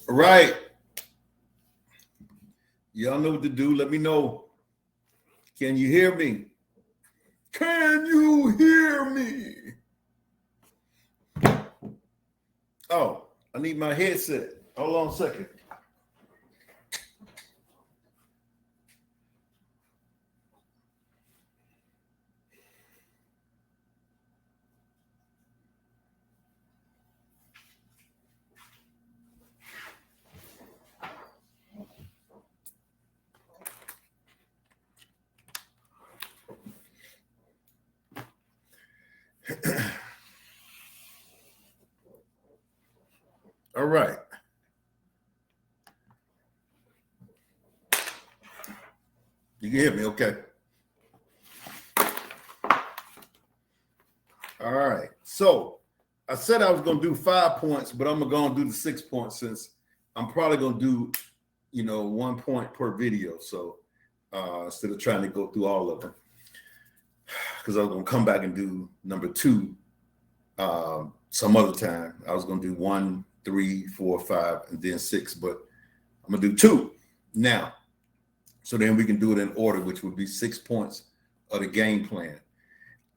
All right. Y'all know what to do. Let me know. Can you hear me? Can you hear me? Oh, I need my headset. Hold on a second. All right. You can hear me, okay? All right. So I said I was going to do 5 points, but I'm going to do the 6 points since I'm probably going to do, 1 point per video. So instead of trying to go through all of them, because I was going to come back and do number 2 some other time. I was going to do 1, 3, 4, 5, and then 6, but I'm going to do 2 now. So then we can do it in order, which would be 6 points of the game plan.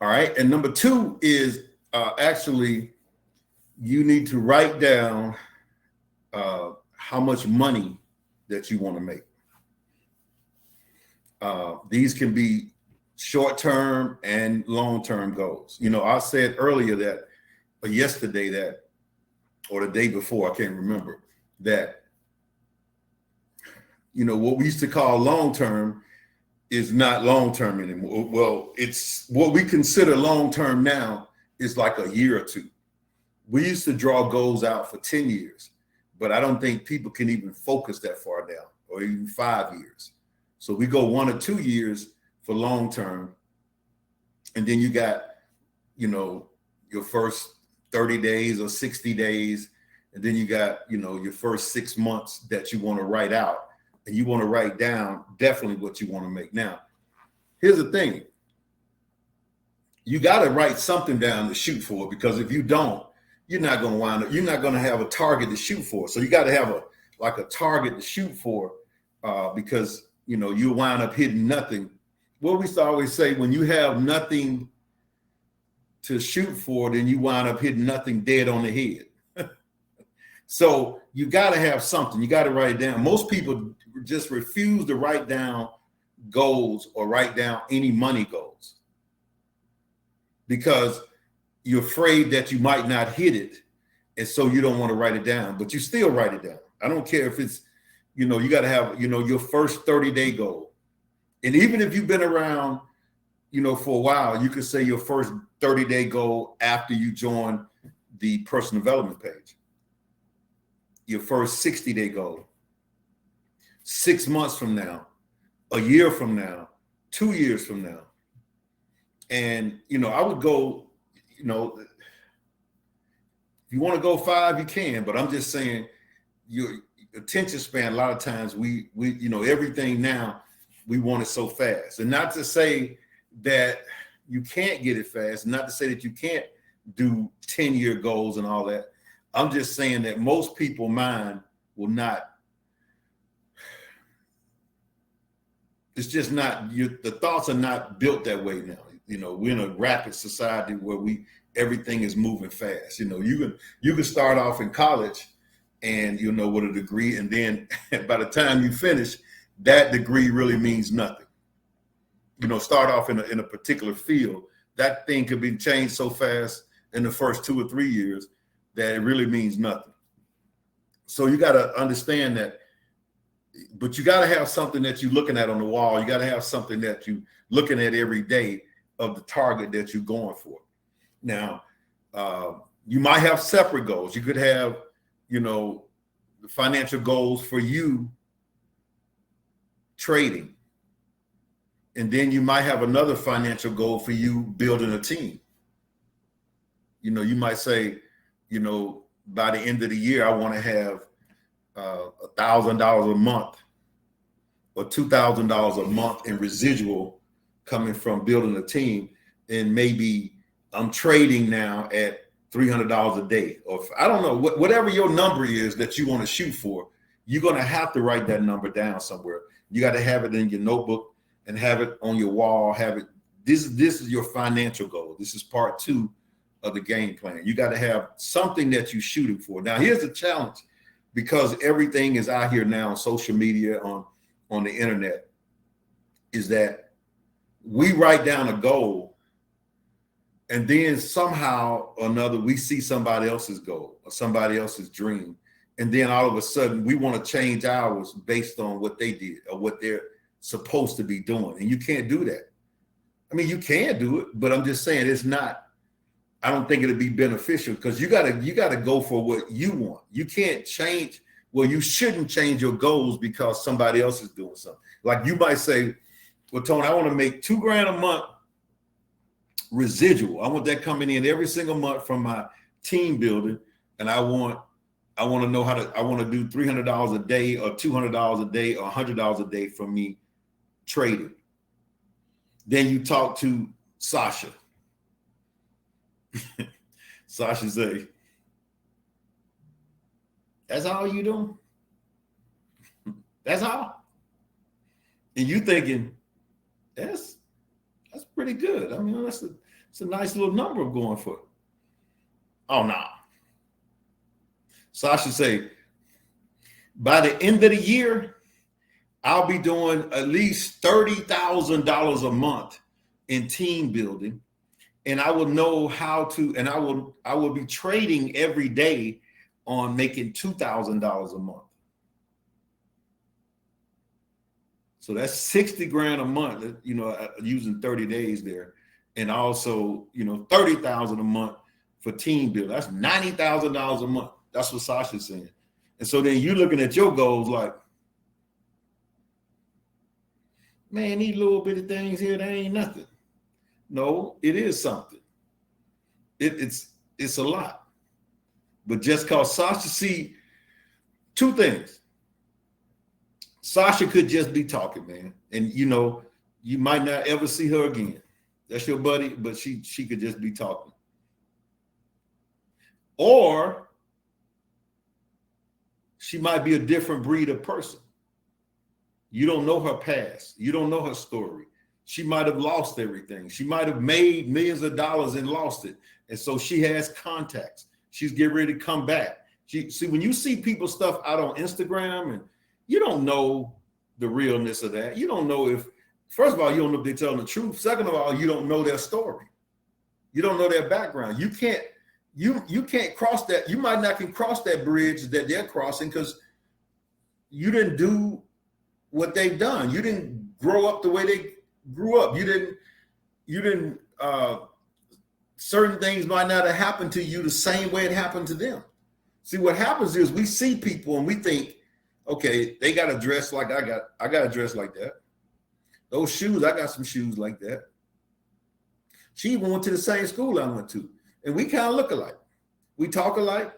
All right. And number 2 is actually you need to write down how much money that you want to make. These can be short-term and long-term goals. I said earlier that, or yesterday that, or the day before, I can't remember, that what we used to call long-term is not long-term anymore. Well, it's what we consider long-term now is like a year or 2. We used to draw goals out for 10 years, but I don't think people can even focus that far down, or even 5 years. So we go 1 or 2 years for long-term. And then you got, your first 30 days or 60 days. And then you got, your first 6 months that you want to write out. And you want to write down definitely what you want to make. Now, here's the thing. You got to write something down to shoot for, because if you don't, you're not going to have a target to shoot for. So you got to have a target to shoot for, because, you wind up hitting nothing. What we used to always say, when you have nothing to shoot for, then you wind up hitting nothing dead on the head. So you got to have something. You got to write it down. Most people just refuse to write down goals or write down any money goals because you're afraid that you might not hit it. And so you don't want to write it down, but you still write it down. I don't care if it's, you got to have, your first 30-day goal. And even if you've been around, for a while, you could say your first 30-day goal after you join the personal development page. Your first 60-day goal, 6 months from now, a year from now, 2 years from now. And, I would go, if you want to go 5, you can, but I'm just saying your attention span, a lot of times we everything now, we want it so fast. And not to say that you can't get it fast, not to say that you can't do 10-year goals and all that. I'm just saying that most people's mind will not. It's just not. The thoughts are not built that way now. We're in a rapid society where everything is moving fast. You can start off in college, and with a degree, and then by the time you finish, that degree really means nothing. Start off in a particular field, that thing could be changed so fast in the first 2 or 3 years that it really means nothing. So you got to understand that, but you got to have something that you're looking at on the wall. You got to have something that you're looking at every day of the target that you're going for. Now, you might have separate goals. You could have, the financial goals for you trading. And then you might have another financial goal for you building a team. You might say, by the end of the year, I want to have $1,000 a month or $2,000 a month in residual coming from building a team. And maybe I'm trading now at $300 a day, or I don't know, whatever your number is that you want to shoot for, you're going to have to write that number down somewhere. You got to have it in your notebook and have it on your wall. Have it. This is your financial goal. This is part 2 of the game plan. You got to have something that you're shooting for. Now, here's the challenge, because everything is out here now on social media, on the internet, is that we write down a goal, and then somehow or another we see somebody else's goal or somebody else's dream, and then all of a sudden we want to change ours based on what they did or what they're supposed to be doing. And you can't do that. I mean, you can do it, but I'm just saying it's not. I don't think it'd be beneficial, because you gotta go for what you want. You can't change. Well, you shouldn't change your goals because somebody else is doing something. Like you might say, well, Tony, I want to make $2,000 a month residual. I want that coming in every single month from my team building, and I want to know how to. I want to do $300 a day, or $200 a day, or $100 a day from me trading. Then you talk to Sasha. Sasha say, "That's all you doing? That's all?" And you thinking, that's pretty good. I mean, it's a nice little number of going for. Oh no. Sasha say, by the end of the year, I'll be doing at least $30,000 a month in team building, and I will know how to, and I will be trading every day on making $2,000 a month. So that's 60 grand a month, using 30 days there. And also, 30,000 a month for team building. That's $90,000 a month. That's what Sasha's saying. And so then you're looking at your goals like, man, these little bitty things here, they ain't nothing. No, it is something. It's a lot. But just cause Sasha, see, 2 things. Sasha could just be talking, man. And you might not ever see her again. That's your buddy, but she could just be talking. Or she might be a different breed of person. You don't know her past. You don't know her story. She might have lost everything. She might have made millions of dollars and lost it. And so she has contacts. She's getting ready to come back. See, when you see people's stuff out on Instagram, and you don't know the realness of that. You don't know if, first of all, you don't know if they're telling the truth. Second of all, you don't know their story. You don't know their background. You can't cross that. You might not can cross that bridge that they're crossing because you didn't do what they've done. You didn't grow up the way they grew up. You didn't certain things might not have happened to you the same way it happened to them. See, what happens is we see people and we think, okay, they got to dress like I got to dress like that. Those shoes, I got some shoes like that. She even went to the same school I went to. And we kind of look alike. We talk alike.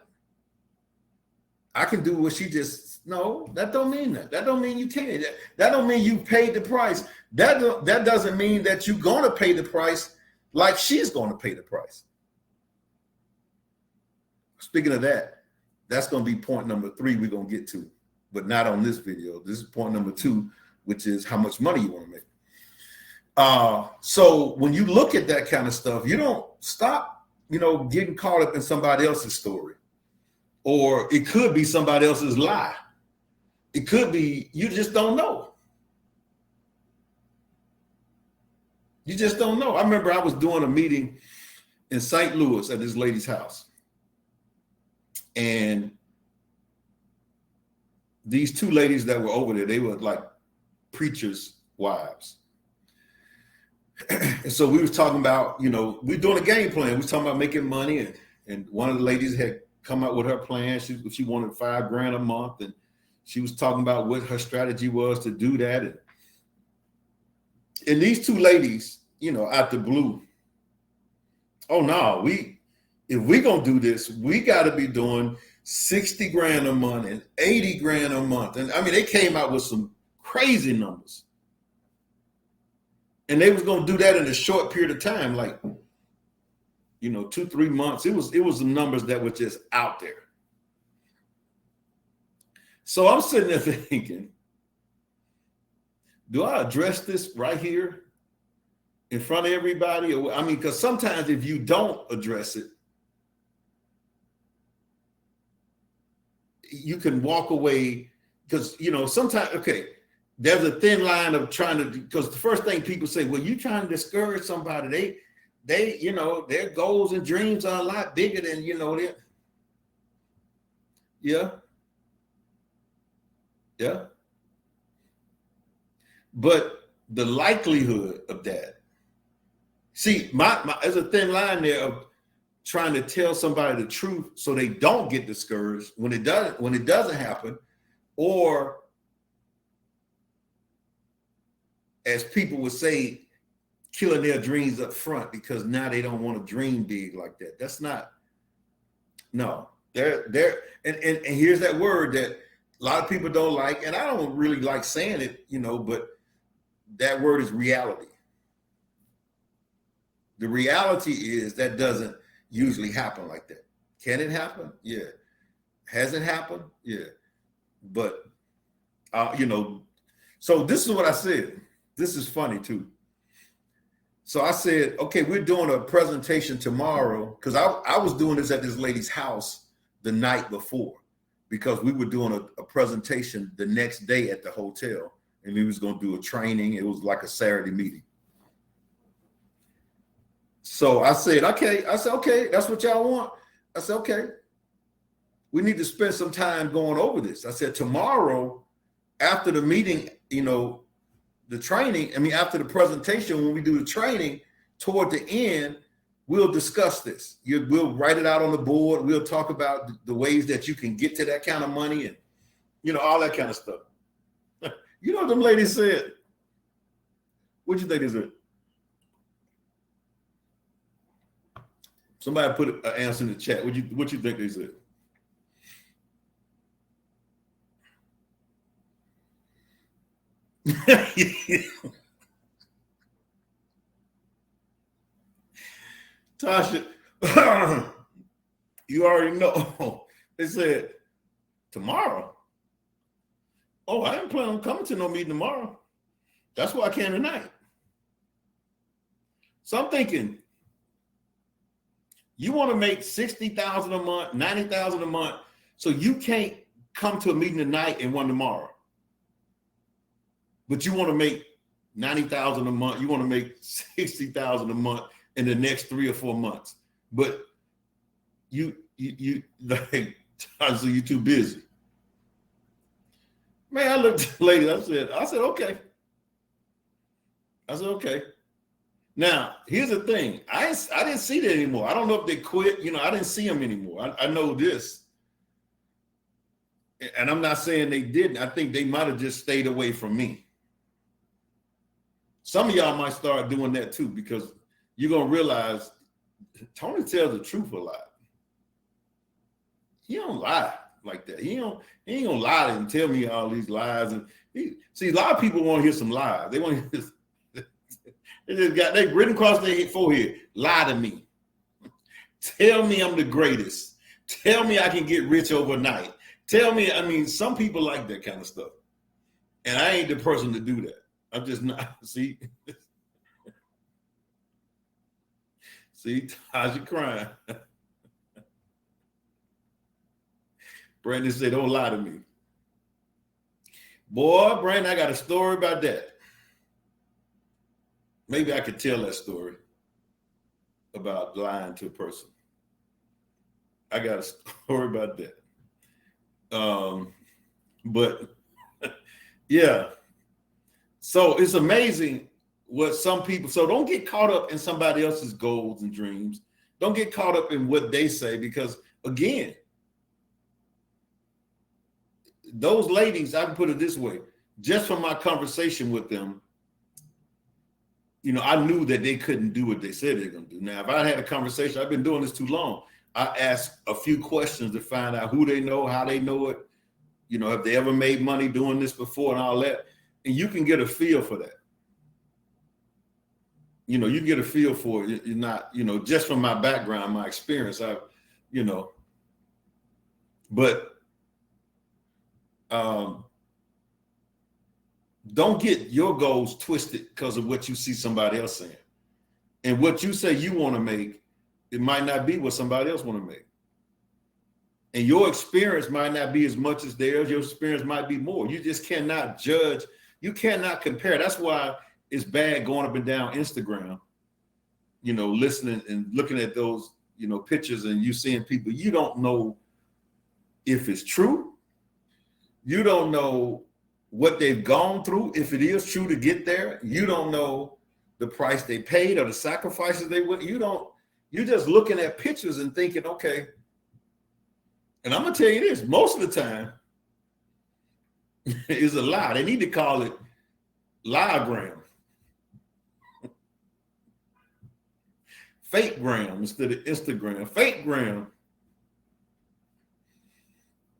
I can do what she just, no, that don't mean that. That don't mean you can't. That don't mean you paid the price. That doesn't mean that you're going to pay the price like she's going to pay the price. Speaking of that, that's going to be point number 3 we're going to get to, but not on this video. This is point number 2, which is how much money you want to make. So when you look at that kind of stuff, you don't stop, getting caught up in somebody else's story. Or it could be somebody else's lie. It could be, you just don't know. You just don't know. I remember I was doing a meeting in St. Louis at this lady's house. And these 2 ladies that were over there, they were like preachers' wives. And so we was talking about, we're doing a game plan. We was talking about making money. And one of the ladies had come out with her plan. She wanted $5,000 a month. And she was talking about what her strategy was to do that. And these 2 ladies, out the blue, oh no, if we're going to do this, we got to be doing $60,000 a month and $80,000 a month. And I mean, they came out with some crazy numbers. And they was going to do that in a short period of time. Like, 2-3 months. It was the numbers that were just out there. So I'm sitting there thinking, do I address this right here in front of everybody? Or, I mean, because sometimes if you don't address it, you can walk away because, sometimes, okay, there's a thin line of trying to, because the first thing people say, well, you trying to discourage somebody. They, their goals and dreams are a lot bigger than, yeah. Yeah. But the likelihood of that, see, there's a thin line there of trying to tell somebody the truth so they don't get discouraged when it doesn't happen, or as people would say, killing their dreams up front because now they don't want to dream big like that. That's not, no. And here's that word that a lot of people don't like, and I don't really like saying it, but that word is reality. The reality is that doesn't usually happen like that. Can it happen? Yeah. Has it happened? Yeah. But, so this is what I said. This is funny too. So I said, okay, we're doing a presentation tomorrow, because I was doing this at this lady's house the night before, because we were doing a presentation the next day at the hotel, and we was going to do a training. It was like a Saturday meeting. So I said, okay, that's what y'all want. I said, okay, we need to spend some time going over this. I said, tomorrow after the meeting, the training, after the presentation, when we do the training, toward the end, we'll discuss this. We'll write it out on the board. We'll talk about the ways that you can get to that kind of money and, all that kind of stuff. You know what them ladies said? What you think they said? Somebody put an answer in the chat. What you think they said? Tasha, you already know. They said tomorrow. Oh, I didn't plan on coming to no meeting tomorrow. That's why I came tonight. So I'm thinking, you want to make $60,000 a month, $90,000 a month, so you can't come to a meeting tonight and one tomorrow. But you want to make $90,000 a month. You want to make $60,000 a month in the next 3 or 4 months. But you like, so you're too busy. Man, I looked at the lady. I said, okay. I said, okay. Now, here's the thing. I didn't see that anymore. I don't know if they quit. I didn't see them anymore. I know this. And I'm not saying they didn't. I think they might have just stayed away from me. Some of y'all might start doing that too, because you're going to realize Tony tells the truth a lot. He don't lie like that. He ain't going to lie and tell me all these lies. And see, a lot of people want to hear some lies. They want to they just got they written across their forehead. Lie to me. Tell me I'm the greatest. Tell me I can get rich overnight. Tell me, some people like that kind of stuff. And I ain't the person to do that. I'm just not. See, Tasha crying. Brandon said, don't lie to me. Boy, Brandon, I got a story about that. Maybe I could tell that story about lying to a person. I got a story about that. But yeah. So it's amazing what some people, so don't get caught up in somebody else's goals and dreams. Don't get caught up in what they say, because again, those ladies, I can put it this way, just from my conversation with them, I knew that they couldn't do what they said they're going to do. Now, if I had a conversation, I've been doing this too long. I ask a few questions to find out who they know, how they know it, have they ever made money doing this before and all that. And you can get a feel for that. you get a feel for it. You're not, just from my background, my experience, but don't get your goals twisted because of what you see somebody else saying. And what you say you want to make, it might not be what somebody else want to make. And your experience might not be as much as theirs. Your experience might be more. You just cannot judge. You cannot compare. That's why it's bad going up and down Instagram, listening and looking at those, pictures, and you seeing people. You don't know if it's true. You don't know what they've gone through, if it is true to get there. You don't know the price they paid or the sacrifices they went. You're just looking at pictures and thinking, okay. And I'm gonna tell you this, most of the time is a lie. They need to call it liegram. Fakegram instead of Instagram. Fakegram.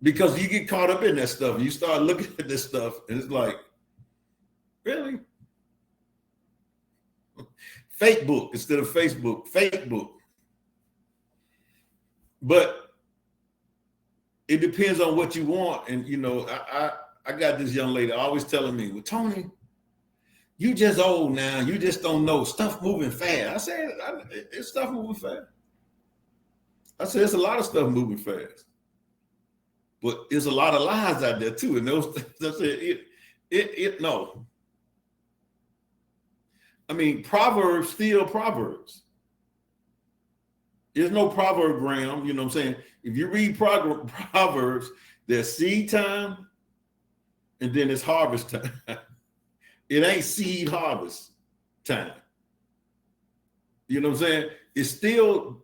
Because you get caught up in that stuff. You start looking at this stuff and it's like, really? Fake book instead of Facebook. Fake book. But it depends on what you want. And, I got this young lady always telling me, well, Tony, you just old now. You just don't know. Stuff moving fast. I said, it's stuff moving fast. I said, it's a lot of stuff moving fast. But there's a lot of lies out there too. And those, no. I mean, Proverbs still Proverbs. There's no proverb-gram, you know what I'm saying? If you read Proverbs, there's seed time and then it's harvest time. It ain't seed harvest time. You know what I'm saying? It's still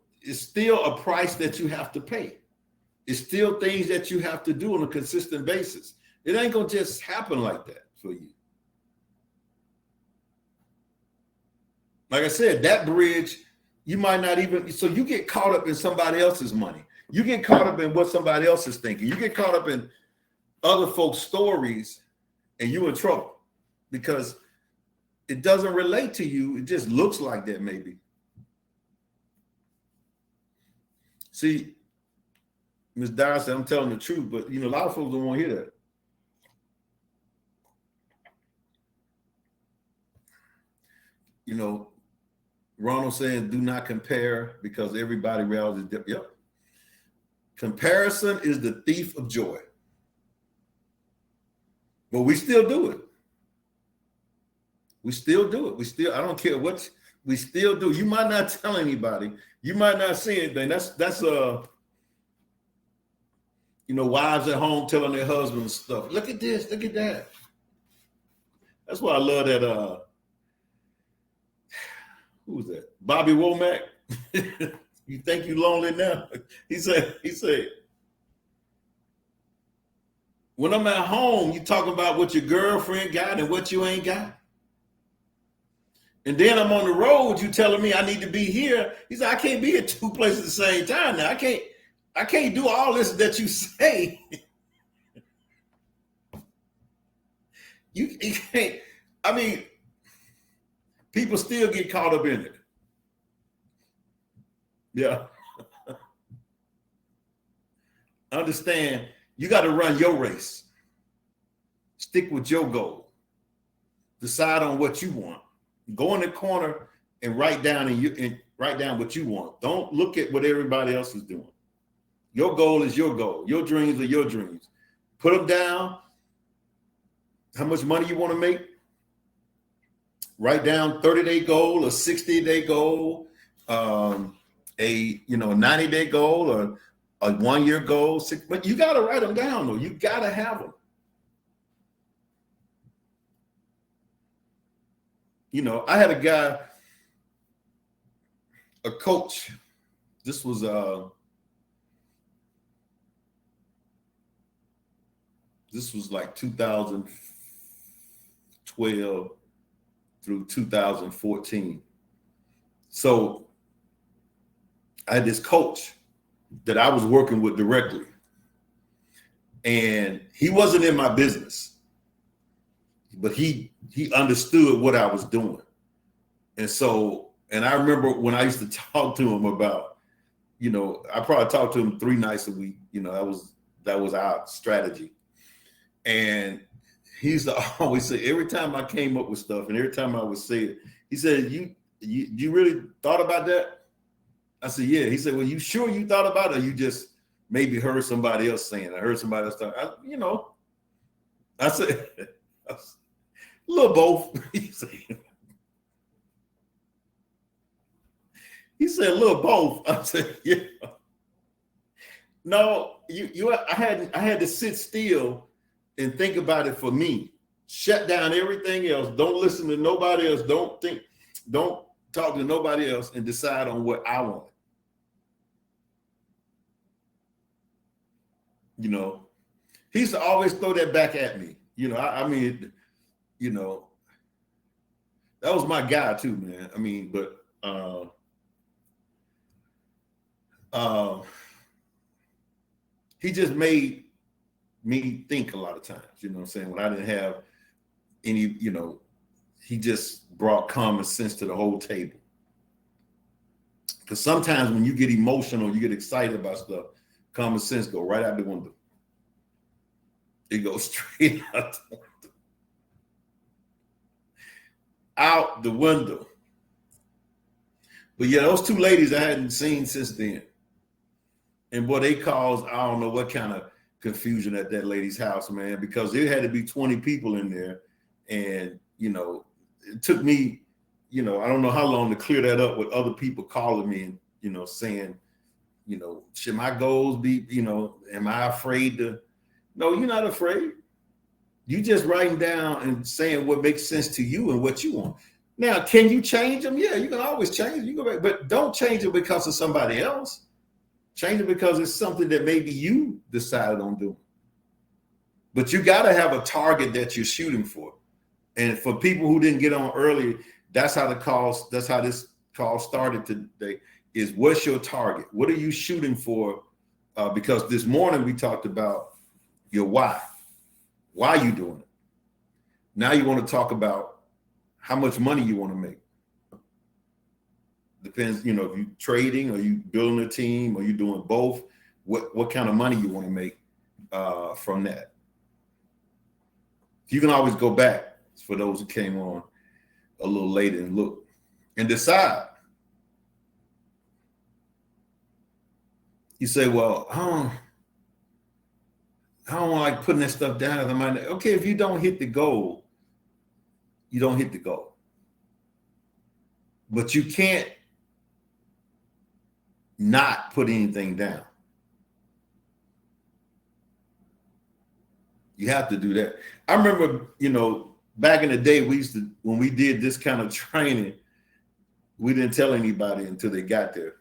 a price that you have to pay. It's still things that you have to do on a consistent basis. It ain't gonna just happen like that for you. Like I said, that bridge, you might not even, so you get caught up in somebody else's money. You get caught up in what somebody else is thinking. You get caught up in other folks' stories and you're in trouble because it doesn't relate to you. It just looks like that maybe. See, Ms. Dyer said, I'm telling the truth, but a lot of folks don't want to hear that. Ronald saying, do not compare because everybody reality is different. Yep. Comparison is the thief of joy. But we still do it. We still do it. I don't care what, we still do. You might not tell anybody. You might not see anything. That's wives at home telling their husbands stuff. Look at this, look at that. That's why I love that, who was that? Bobby Womack. You think you lonely now? He said, when I'm at home, you talking about what your girlfriend got and what you ain't got. And then I'm on the road, you telling me I need to be here. He said, I can't be at two places at the same time now. I can't do all this that you say. You can't, I mean, people still get caught up in it. Yeah. Understand, you got to run your race. Stick with your goal. Decide on what you want. Go in the corner and write down what you want. Don't look at what everybody else is doing. Your goal is your goal. Your dreams are your dreams. Put them down. How much money you want to make? Write down 30-day goal, a 60-day goal, a 90-day goal, or a 1-year goal. But you got to write them down, though. You got to have them. I had a guy, a coach. This was like 2012 through 2014. So I had this coach that I was working with directly, and he wasn't in my business, but he understood what I was doing. And so, and I remember when I used to talk to him about, I probably talked to him 3 nights a week. That was our strategy. And he used to always say, every time I came up with stuff and every time I would say it, he said, you really thought about that? I said, yeah. He said, well, you sure you thought about it, or you just maybe heard somebody else saying it? I heard somebody else talk. I said, a little both. He said, a little both. I said, yeah. No, I had to sit still and think about it for me. Shut down everything else. Don't listen to nobody else. Don't talk to nobody else, and decide on what I want. He used to always throw that back at me. I mean, that was my guy too, man. I mean, but he just made me think a lot of times, you know what I'm saying? When I didn't have any, he just brought common sense to the whole table. Because sometimes when you get emotional, you get excited about stuff, common sense go right out the window. It goes straight out the window. Out the window. But yeah, those 2 ladies I hadn't seen since then. And boy, they caused, I don't know what kind of confusion at that lady's house, man, because there had to be 20 people in there. And, it took me, I don't know how long to clear that up with other people calling me and, saying, should my goals be, am I afraid to? No, you're not afraid. You just writing down and saying what makes sense to you and what you want. Now, can you change them? Yeah, you can always change. You go back, but don't change it because of somebody else. Change it because it's something that maybe you decided on doing. But you got to have a target that you're shooting for. And for people who didn't get on early, that's how this call started today, is what's your target? What are you shooting for? Because this morning we talked about your why. Why are you doing it? Now you want to talk about how much money you want to make. Depends, if you're trading, or you building a team, or you doing both, what kind of money you want to make from that. You can always go back, for those who came on a little later, and look and decide. You say, well, I don't like putting that stuff down. Okay, if you don't hit the goal, you don't hit the goal. But you can't not put anything down. You have to do that. I remember, back in the day, when we did this kind of training, we didn't tell anybody until they got there,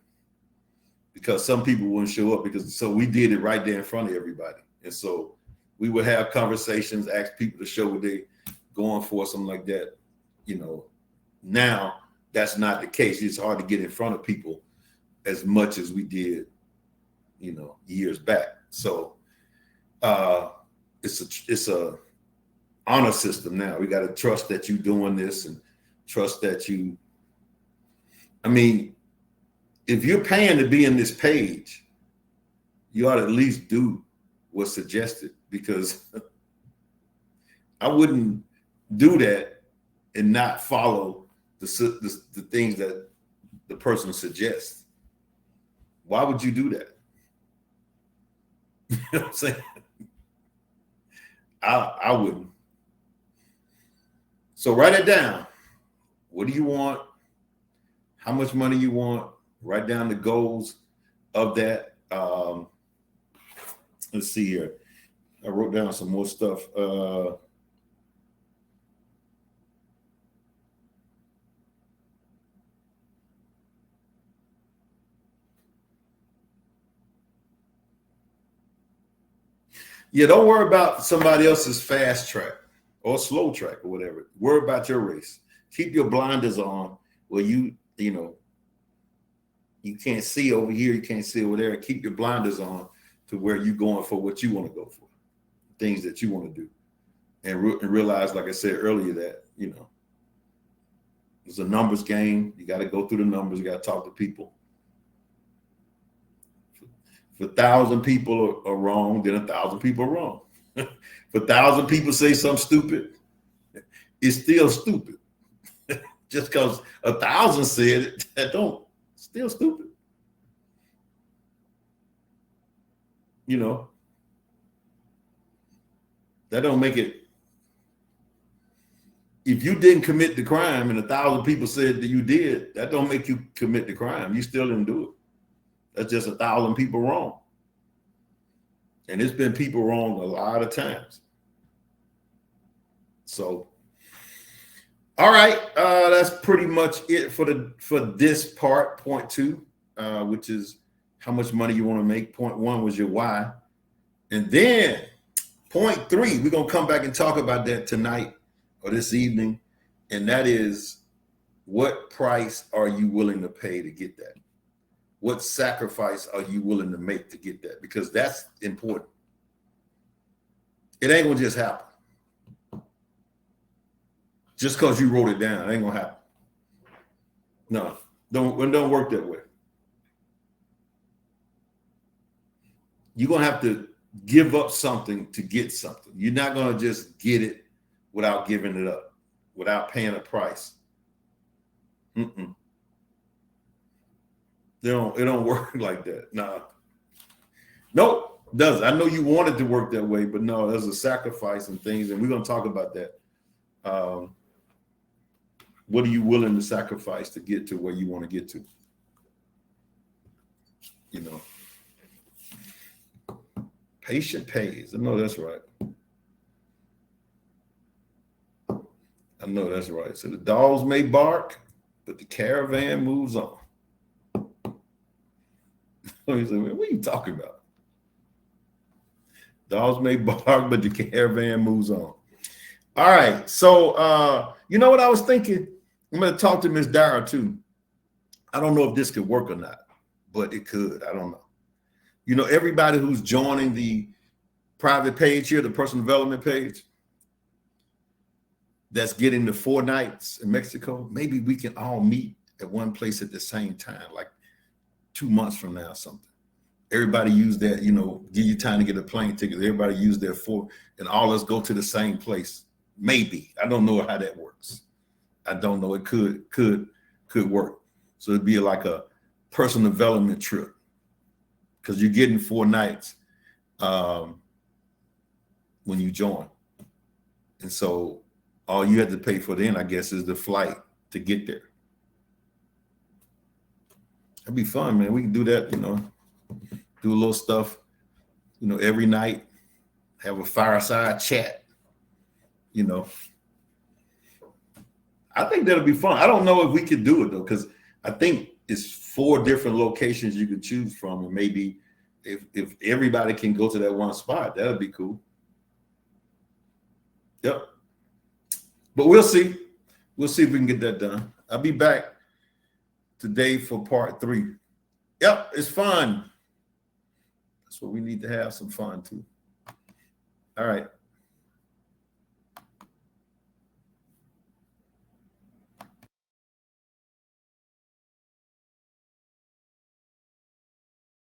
because some people wouldn't show up, so we did it right there in front of everybody. And so we would have conversations, ask people to show what they going for, something like that. Now that's not the case. It's hard to get in front of people as much as we did, years back. So it's a honor system now. We got to trust that you're doing this, and trust that if you're paying to be in this page, you ought to at least do what's suggested, because I wouldn't do that and not follow the things that the person suggests. Why would you do that? You know what I'm saying? I wouldn't. So write it down. What do you want? How much money you want? Write down the goals of that. Let's see here. I wrote down some more stuff. Yeah, don't worry about somebody else's fast track or slow track or whatever. Worry about your race. Keep your blinders on where you can't see over here, you can't see over there. Keep your blinders on to where you're going for what you want to go for, things that you want to do. And realize, like I said earlier, that, It's a numbers game. You got to go through the numbers. You got to talk to people. If 1,000 people are wrong, then 1,000 people are wrong. If 1,000 people say something stupid, it's still stupid. Just because 1,000 said it, that don't, still stupid. You know, that don't make it. If you didn't commit the crime and 1,000 people said that you did, that don't make you commit the crime. You still didn't do it. That's just 1,000 people wrong. And it's been people wrong a lot of times. So, all right, that's pretty much it for this part, point 2, which is how much money you want to make. Point 1 was your why. And then point 3, we're going to come back and talk about that tonight or this evening. And that is, what price are you willing to pay to get that? What sacrifice are you willing to make to get that? Because that's important. It ain't going to just happen. Just because you wrote it down, it ain't going to happen. No, it don't work that way. You're going to have to give up something to get something. You're not going to just get it without giving it up, without paying a price. It don't work like that. No. Nope, doesn't. I know you want it to work that way, but no, there's a sacrifice and things, and we're going to talk about that. What are you willing to sacrifice to get to where you want to get to? You know, patient pays. I know that's right. I know that's right. So the dogs may bark, but the caravan moves on. He said, what are you talking about? Dogs may bark, but the caravan moves on. All right. So, you know what I was thinking? I'm going to talk to Miss Dara too. I don't know if this could work or not, but it could. I don't know. You know, everybody who's joining the private page here, the personal development page, that's getting the 4 nights in Mexico, maybe we can all meet at one place at the same time, like 2 months from now or something. Everybody use that, you know, give you time to get a plane ticket. Everybody use their 4 and all us go to the same place. Maybe. I don't know how that works. I don't know. It could work. So it'd be like a personal development trip because you're getting 4 nights when you join. And so all you have to pay for then, I guess, is the flight to get there. That'd be fun, man. We can do that, you know, do a little stuff, you know, every night, have a fireside chat, you know. I think that'll be fun. I don't know if we could do it though, because I think it's 4 different locations you could choose from. And maybe if everybody can go to that one spot, that'd be cool. Yep. But we'll see. We'll see if we can get that done. I'll be back today for part 3. Yep, it's fun. That's what we need to have, some fun too. All right.